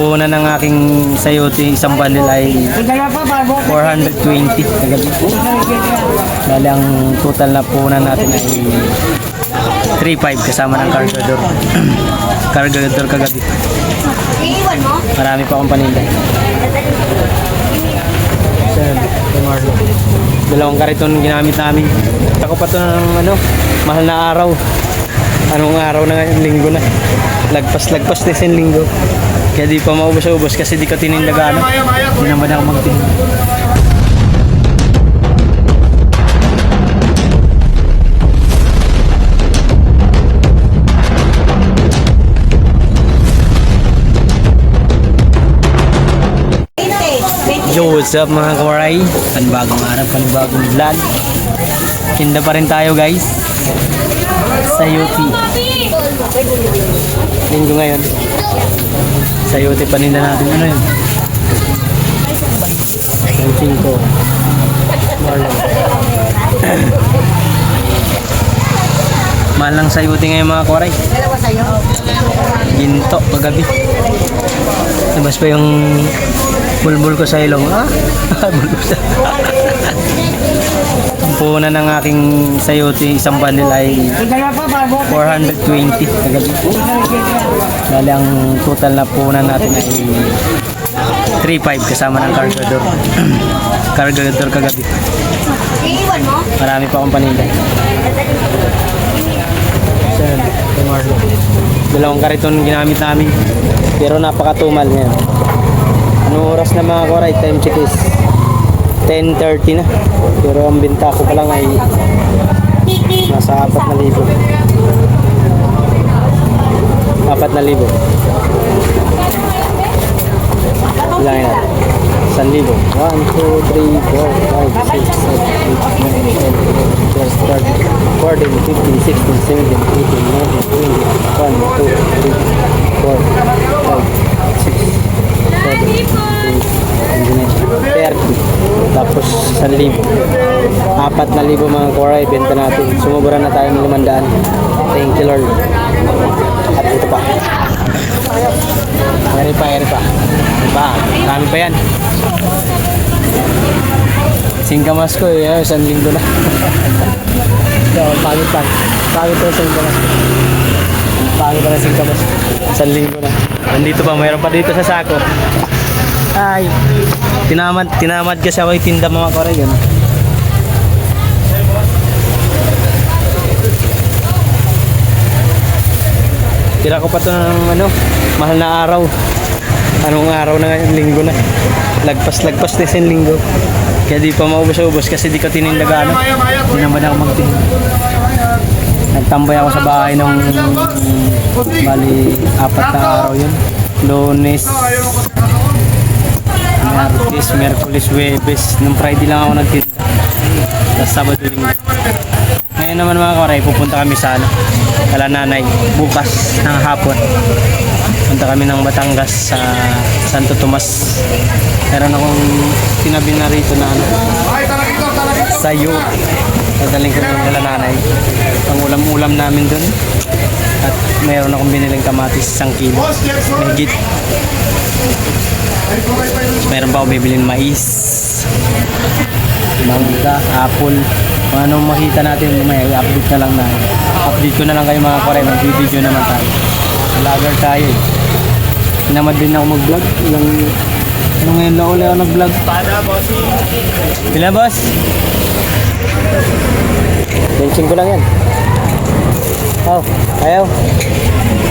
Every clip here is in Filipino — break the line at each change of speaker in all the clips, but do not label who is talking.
puhunan ng aking sayote, isang bundle ay 420 kagabi. Bali ang total na puhunan natin ay 3.5 kasama ng cargador. Cargador kagabi. Marami pa akong paninda. Dalawang kariton ginamit namin. Ako pa ito ng mahal na araw. Anong araw na ngayon? Linggo na. Lagpas na isang linggo. Kaya di pa maubos-ubos kasi di ko tinindagaan. Hindi naman ako magtinda. Yo, what's up mga kawaray? Panibagong araw, panibagong vlog. Tinda pa rin tayo guys. Sayote. Linggo ngayon. Sayote paninda natin. Ano yun? 5. Marlon. Mahal lang sayote ngayon mga kawaray. Ginto paggabi. Labas pa yung bulbul ko sa ilong. Bulbul sa ang puhunan ng aking sayote, isang bundle ay 420 kagabi. Bali ang total na puhunan natin ay 3.5 kasama ng cargador. Cargador kagabi. Marami pa akong paninda. Dalawang kariton ginamit namin. Pero napakatumal niya. Anong oras na mga koray? Time check is 10:30 na. Pero ang binta ko pa lang ay nasa 4,000. 4,000. Ilan yan? 1,000. 1, 2, 3, 4, 5, 6, 7, 8, 9, 10, 11, 12, 13, 14, 15, 16, 17, 18, 19, 20, 1, 2, 3, 4, 5, 6, 7, 8, 9, 30. Tapos 1,000. 4,000 mga koray benta natin. Sumubra na tayo ng 500. Thank you Lord. At ito pa. Eri pa. Marami pa yan. Singkamas ko eh. 1 linggo na. Pagit pa yung singkamas ko. Pagit pa na singkamas. 1 linggo na. Nandito pa. Mayroon pa dito sa sako. Ay. Tinamad kasi ako itinda mga koray. Yan. Tira ko pa ito ng mahal na araw. Anong araw na ngayon? Linggo na. Lagpas na isang linggo. Kaya di pa maubos-ubos kasi di ko tinindagaan. Hindi naman ako magtinda. Nagtambay ako sa bahay ng bali 4 na araw yun. Lunes, Martes, Merkulis, Webes. Nung Friday lang ako nagtinda. Tapos Sabado, Linggo. Ngayon naman mga kawaray, pupunta kami sa kala nanay bukas ng hapon. Punta kami ng Batangas sa Santo Tomas. Meron akong tinabi na rito na sayo. Dadaling ko ng kala nanay. Ang ulam-ulam namin dun. At meron akong biniling kamatis 1 kilo. Mahigit. Meron pa akong bibiling mais, mangga, apple. Kung anong makita natin lumaya, i-update na lang na. Update ko na lang kayo mga koray. Mag-video naman tayo. Vlogger tayo eh. Tinamad din ako mag-vlog. Ano ngayon lang ulit ako nag-vlog? Pila boss? Benching ko lang yan. Oh, ayaw.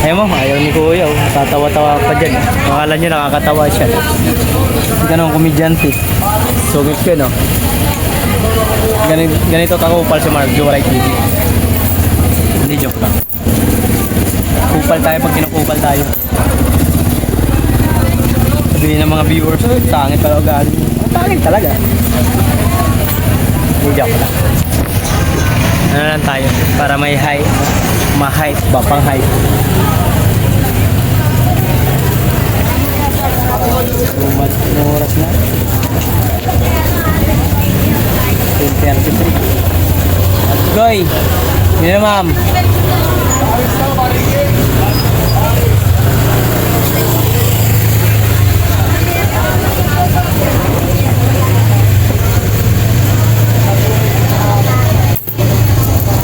Ayaw mo? Ayaw ni Kuya. Tatawa-tawa pa dyan. Akala nyo nakakatawa siya. Hindi ka naman komedyante. Sugit ko no? Ganito kakupal si Mark Joe Right TV. Hindi joke lang. Kupal tayo pag kinukupal tayo. Sabihin ng mga viewers, tangit pala ugali. Tangit talaga. Hindi joke lang. Ano lang tayo para may hype. Ma-hype ba? Pang-hype. Anong oras na? 10:33. Goy! Hindi na ma'am.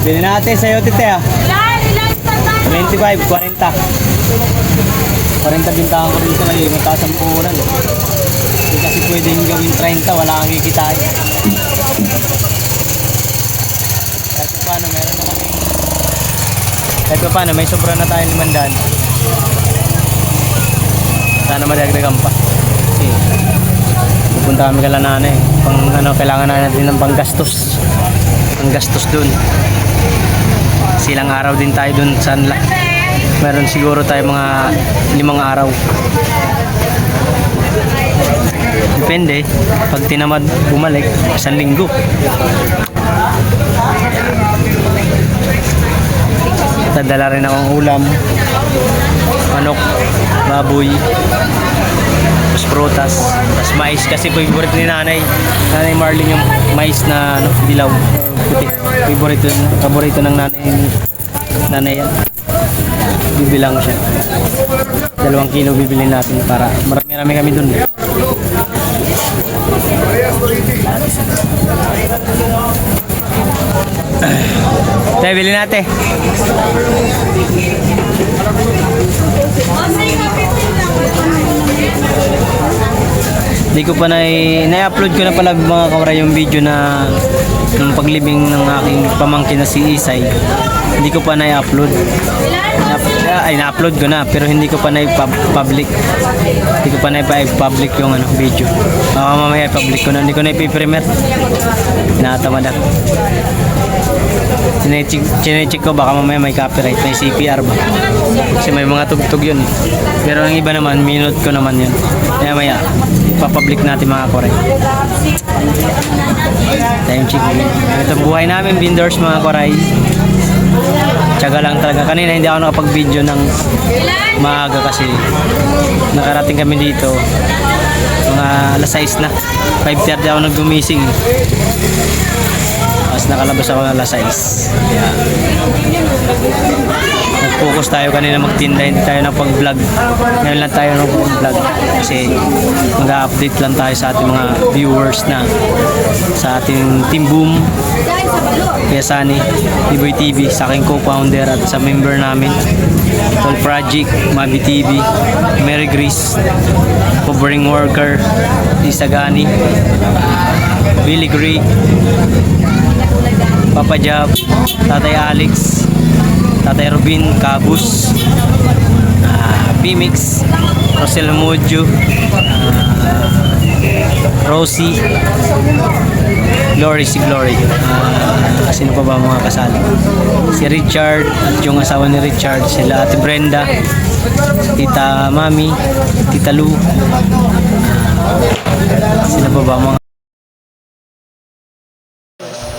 Bili natin sa'yo, tite ah. 25, 40. 40 bintahan ko rin ito ngayon, mataas ang puhunan. Hindi kasi pwedeng gawin 30, wala kang kikitain. Kahit pa paano, meron na kami. Kahit pa paano, may sobra na tayong 500. Sana madagdagan pa. Kasi pupunta kami kala nanay. Pang ano, kailangan na natin ng panggastos. Panggastos dun. Silang araw din tayo dun sa meron siguro tayo mga 5 araw. Depende. Pag tinamad bumalik, 1 linggo. Tadala rin akong ulam. Manok, baboy, tapos prutas, tapos mais kasi favorite ni Nanay Marlene yung mais na ano, dilaw, puti. Paborito ng nanay yan. Bibilang siya. 2 kilo bibilin natin para marami-rami kami dun. Tayo, bilhin natin. Hindi ko pa na-upload ko na pala mga kawara yung video na ng paglibing ng aking pamangkin na si Isay. Hindi ko pa na-upload. Na-upload ko na pero hindi ko pa na-public. Hindi ko pa na-public yung ano, video. Mamaya i-public ko na. Hindi ko na-i-premiere. Tinatamad ako. Chinecheck ko baka mamaya may copyright, may CPR ba? Kasi may mga tugtog yun. Pero ang iba naman, minute ko naman yun. Kaya maya, ipapublic natin mga korek. Time check. Ito buhay namin, vendors mga koray. Tiyaga lang talaga. Kanina hindi ako nakapag-video ng maaga kasi nakarating kami dito. Mga alas 6 na. 5:30 ako naggumising. Tapos nakalabas ako ng alas 6. Kaya nag-focus tayo kanina magtinda, hindi tayo napag-vlog. Ngayon lang tayo napag-vlog kasi mag-update lang tayo sa ating mga viewers na sa ating Team Boom, Kuya Sunny, Liboy TV, sa aking co-founder at sa member namin, Tol Project, Mabi TV, Mary Grace, Covering Worker, Isagani, Billy Gray, Papa Jab, Tatay Alex, Tatay Robin, Kabus, Pimix, Rosel Mojo, Rosie, Glory, si Glory. Sino pa ba mga kasali? Si Richard at yung asawa ni Richard, sila Ate Brenda, Tita Mami, Tita Lu. Sino pa ba mga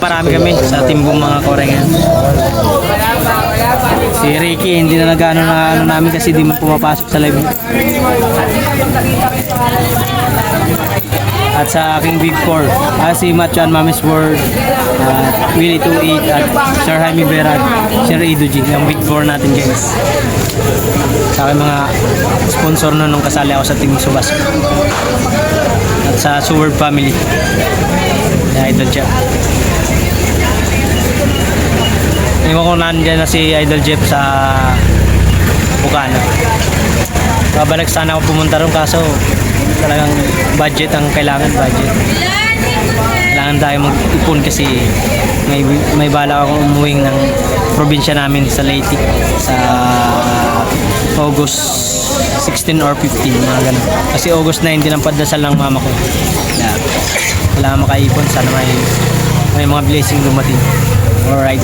parami kami sa timbong mga korengan. Si Ricky hindi na nagano na ano namin kasi di man pumapasok sa live. At sa aking Big Four, si Machan, Mami's World, Willie 28 at Sir Jaime Vera, Sir Ido G, yung Big Four natin guys. Sa aking mga sponsor na nung kasali ako sa Team Subas. At sa Sword Family. Idol siya. Iwan ko nandiyan na si Idol Jeff sa Bukana. Babalik sana ako pumunta ron kaso talagang budget ang kailangan, budget. Kailangan tayo mag-ipon kasi may bala akong umuwing ng probinsya namin sa Leyte sa August 16 or 15, mga ganun. Kasi August 19 ang padasal ng mama ko. Kaya kailangan makaipon, sana may mga blessing dumating. Alright.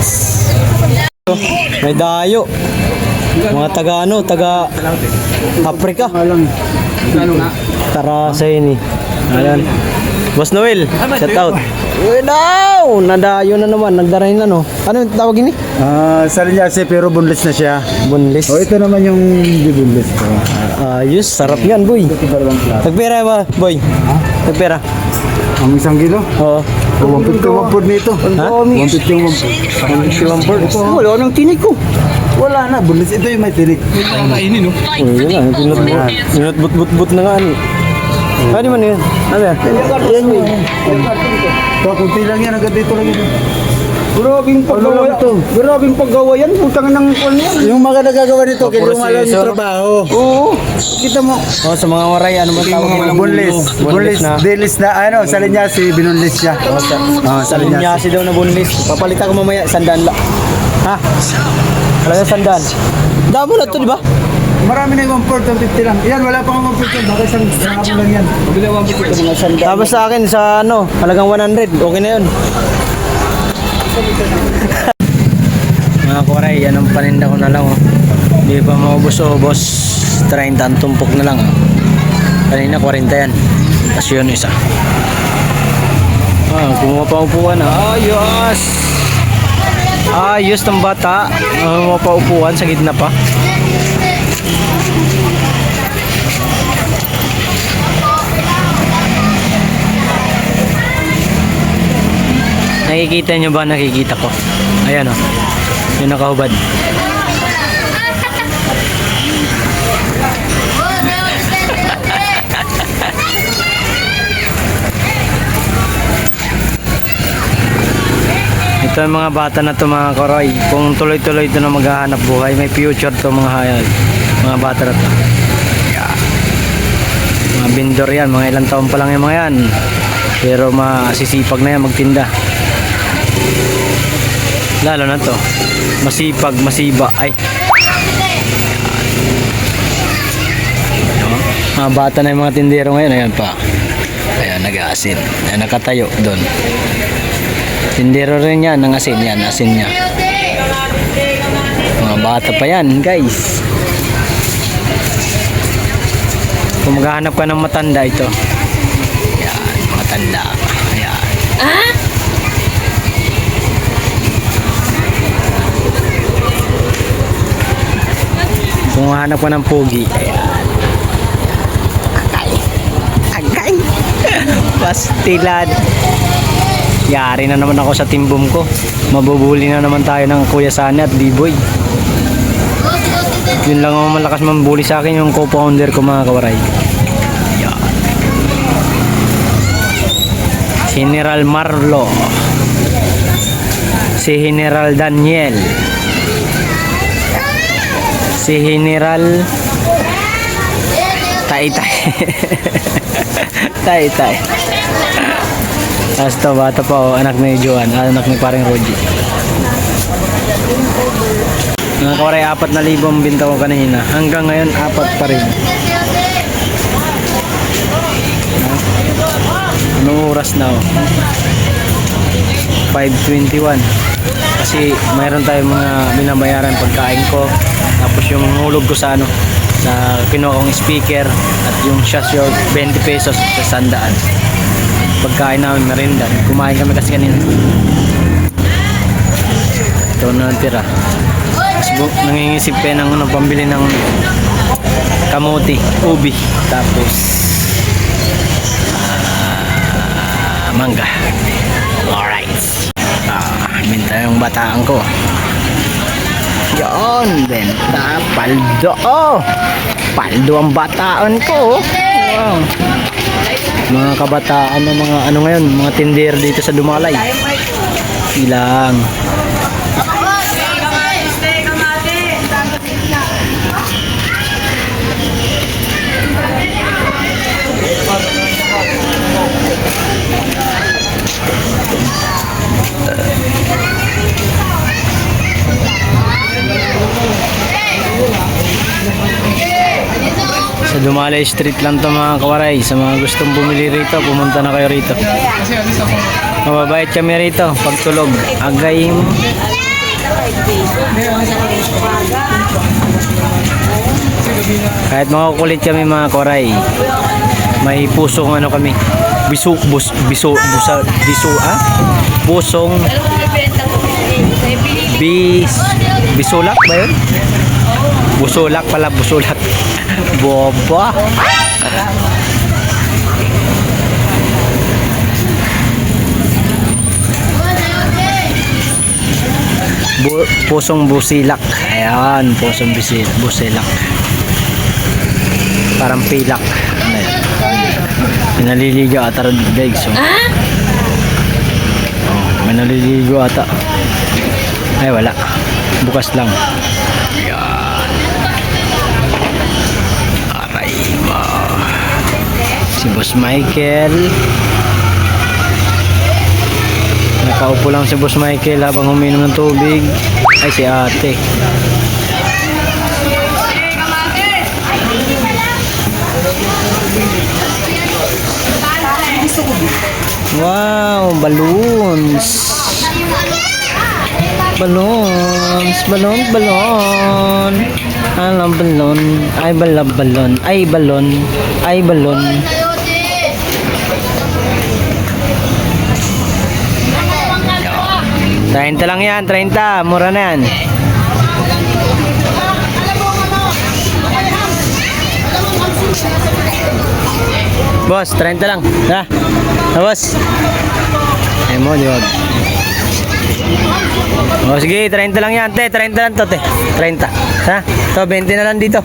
May dayo. Mga taga Africa. Tara sa ini. Ayan. Boss Noel, shout out. Uy, no! Nadayo na naman, nagdarahin na no. Ano yung tawag ini?
Sarilyase pero boneless na siya.
Boneless.
Ito naman yung di boneless ko.
Ayos, sarap yan, boy. Nagpera ba, boy? Nagpera.
Ang 1 kilo?
Oo.
151 nito.
Ha?
151. Wala nang tinik ko. Wala na, boneless. Ito yung may tinik.
Kainin, no? Uy, yun lang. Pinot but na nga. Ano man yun? Ano yan?
Yan yun. Kunti lang yan, agad dito lang yun. Grabing paggawa. Grabing paggawa yan. Putang ng kwan yan. Yung mga nagagawa nito, kailangan lang yung trabaho. Oo. Kita mo.
Oh, sa mga waray, ano ba tawag nila?
Bunlis. Bunlis.
na.
Dilis na, ano, sa linyasi, binunlis siya.
Sa linyasi daw na bunlis. Papalitan ko mamaya, sandaan lang. Ha? Talaga sandaan. Damo na to, di ba?
Marami na yung 150 lang. Yan, wala pa akong 150. Baka isang drama lang yan. Mabila 150 mga sandaan.
Tapos sa akin, sa ano, halagang 100. Okay na yun. Mga koray, yan ang paninda ko na lang. Oh. Hindi pa maubos-ubos. 30 ang tumpok na lang. Oh. Kanina 40 yan. Tapos yun isa. Kumuha pa upuan. Ayos! Ayos ng bata. Kumuha pa upuan sa gitna pa. Nakikita nyo ba? Nakikita ko. Ayan o. Yung nakahubad. Ito yung mga bata na to mga koroy. Kung tuloy-tuloy ito na maghahanap buhay, may future to mga bata na to. Yeah. Mga bindor yan. Mga ilang taon pa lang yung mga yan. Pero masisipag na yan magtinda. Lalo na to. Masipag, masiba. Ay. Mga bata na yung mga tindero ngayon. Ayan pa. Ayan, nag-aasin. Ayan, nakatayo doon. Tindero rin yan, ng asin. Yan, asin niya. Mga bata pa yan, guys. Kung maghahanap ka ng matanda ito. Ayan, matanda. Ayan. Kung hanap ka ng pogi, ayan. Agay. Pastilan. Yari na naman ako sa timbom ko. Mabubuli na naman tayo ng Kuya Sani at D-Boy. Yun lang ang malakas mambuli sa akin, yung co-founder ko mga kawaray. Ayan. General Marlo. Si General Daniel. Si General Tai-Tai. Tai-Tai. Tapos to, bata pa o, anak ni Joan, anak ni paring Roji. Mga kawaray, 4,000 ang binta ko kanina. Hanggang ngayon, 4 pa rin. Anong oras na o? 5:21. Kasi mayroon tayong mga binabayaran pagkain ko. Tapos yung hulog ko sa ano, sa kinuha kong speaker at yung share 20 pesos sa 100. Pagkain namin merinda. Kumain kami kasi kanina. Ito na tira. Nangingisip kayo ng ano, pambili ng kamuti, ubi, tapos mangga. Alright. Minta yung bataan ko. Yan, benta, paldo. Oh, paldo ang bataan ko. Wow. Mga kabataan ng mga ano ngayon, mga tinder dito sa Dumalay. Ilang. Sa Dumalay Street lang to mga kawaray. Sa mga gustong bumili rito, pumunta na kayo rito. Mababait kami rito pagtulog. Agay mo. Kahit mga kulit kami mga kawaray, may pusong ano kami. Pusong bisulak ba yun? Busulak pala, busulak. Boba. Pusong busilak. Ayan, pusong busilak. Parang pilak. Pinaliliga at guys. So. May naliligo ata. Ay, wala. Bukas lang. Yan. Aray mo. Si Boss Michael. Nakaupo lang si Boss Michael habang uminom ng tubig. Ay, si ate. Wow, balloons. Balloons, balon, balon. Alam balon, ay balab balon, ay balon, ay balon. Yo. 30 lang yan, 30, mura na yan. Boss, 30 lang. Ha? Boss. Ay mo, di wag. O sige, 30 lang yan, te. 30 lang to, te. 30. Ha? To, 20 na lang dito.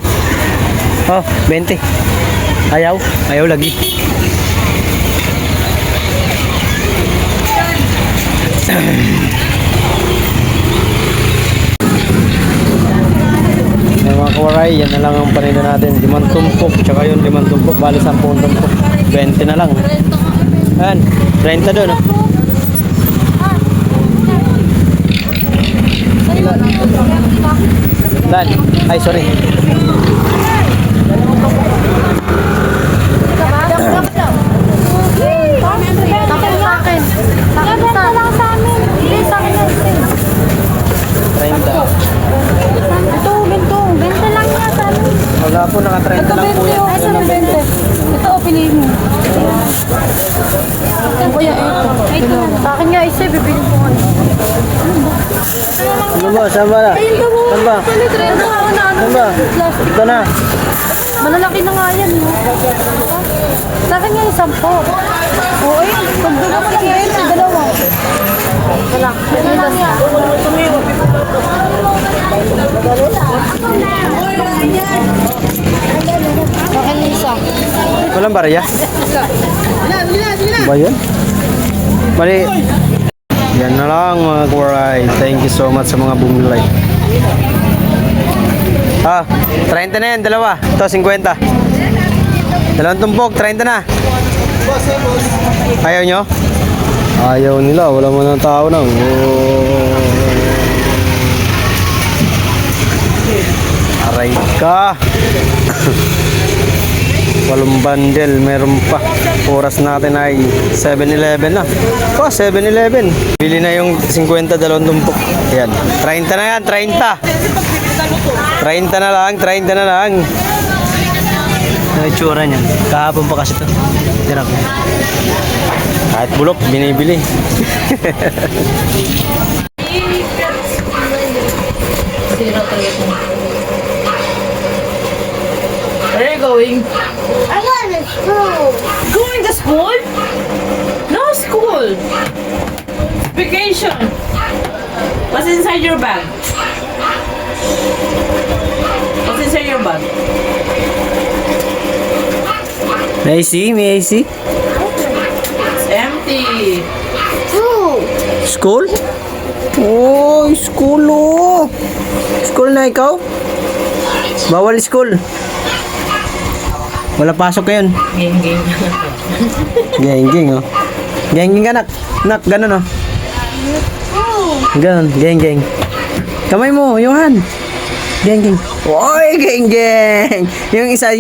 Oh, 20. Ayaw. Ayaw lagi. Mga kawaray, yan na lang ang paninda natin. 5 tumpok, tsaka yun 5 tumpok, bali 10 tumpok. 20 na lang. Ayan, 30 doon. Dan, ay sorry. Wala po, naka-30 lang po yan.
Ito, piliin mo. Ano kaya ito? Sa akin nga isa, bibili ko nga.
Ano ba? Saan ba na?
Ayun ka mo.
Saan ba? Saan ba? Ito na.
Malalaki na nga yan. Sa akin nga isang po. Oo eh. Pagdugo mo lang yan. Sa dalawa. Wala. Bakit isa?
Walang barya? Ba yun? Mali. Yan na lang mga kawaray. Thank you so much sa mga bumili. Ah, 30 na yan, dalawa. Ito, 50. Dalawang tumpok, 30 na. Ayaw nyo? Ayaw nila, wala mo ng tao nang. Aray ka. Walong bundle, meron pa. Oras natin ay 7-Eleven na. Oh, 7-Eleven. Bili na yung 50, dalawang tumpok. Ayan, 30 na yan, 30. 30 na lang, 30 na lang. Ang itsura niya. Kahapon pa kasi ito. Tira ko. Kahit bulok, binibili.
Where are you going?
I want to school.
Going to school? No school. Vacation. What's inside your bag? What's inside your bag?
May AC? May AC?
It's empty.
School? Oh, school oh. School na ikaw? Bawal school. Wala pasok ngayon.
Ging.
Geng-geng oh. Geng-geng ka nak. Nak, ganun oh. Ganun, geng-geng. Kamay mo, yung hand. Geng-geng. Oy, geng-geng. Yung isa.